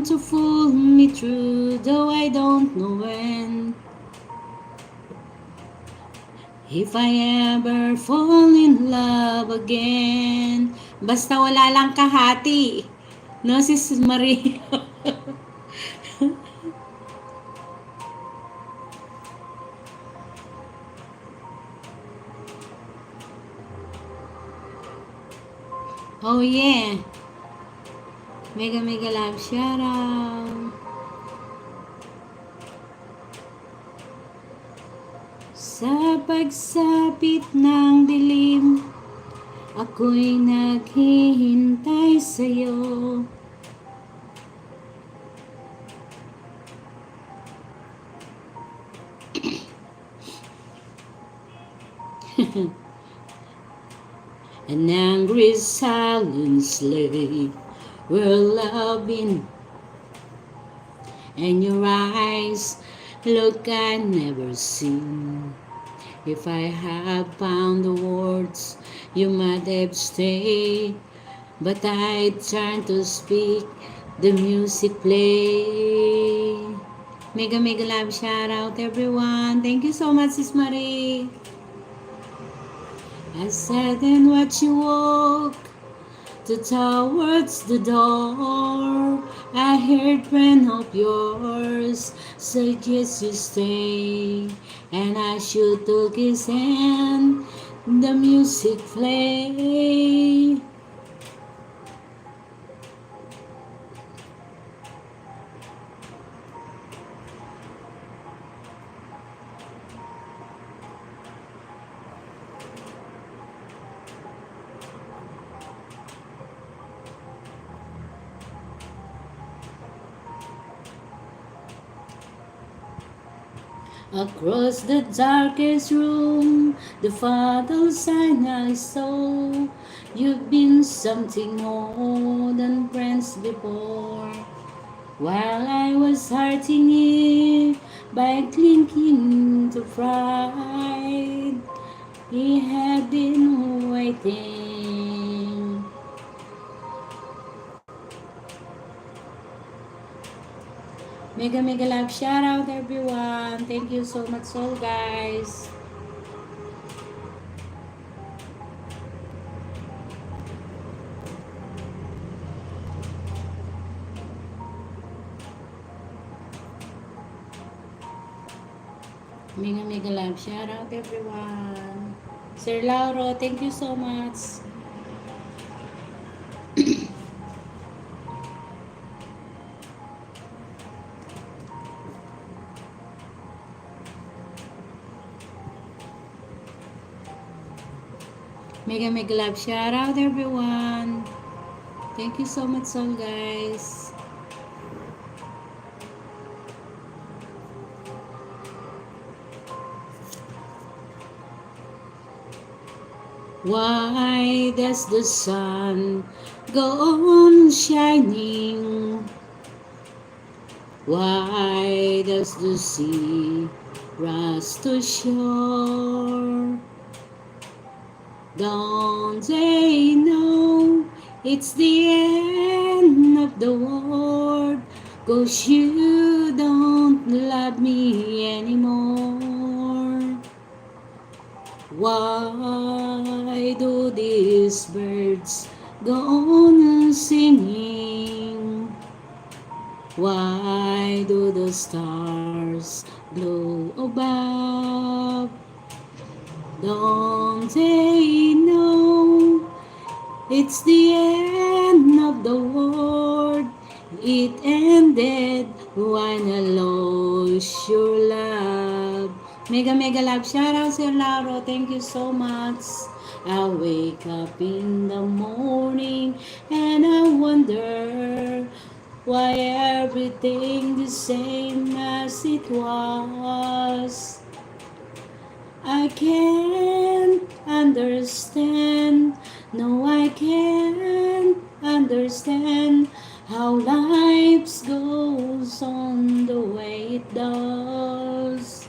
to fool me through, though I don't know when. If I ever fall in love again. Basta wala lang kahati. No, Sis Marie? Oh yeah. Mega mega love shoutout. Sa pagsapit ng dilim, ako'y naghihintay sa'yo. An angry silence lay where loving, and your eyes look I never seen. If I had found the words, you might have stayed, but I turned to speak, the music play. Mega mega love shout out everyone. Thank you so much, Sis Marie. I sat and watched you walk towards the door. I heard friend of yours suggest you stay, and I should took his hand, the music play. Across the darkest room, the fatal sign I saw. You've been something more than friends before. While I was hurting you by clinging to pride, he had been waiting. Mega mega love shout out everyone. Thank you so much all guys. Mega mega love shout out everyone. Sir Lauro, thank you so much. Mega mega love shout out everyone. Thank you so much all guys. Why does the sun go on shining? Why does the sea rush to shore? Don't they know it's the end of the world? 'Cause you don't love me anymore. Why do these birds go on singing? Why do the stars glow above? Don't they know it's the end of the world? It ended when I lost your love. Mega mega love shout out Sir Lauro. Thank you so much. I wake up in the morning and I wonder why everything the same as it was. I can't understand. No, I can't understand how life goes on the way it does.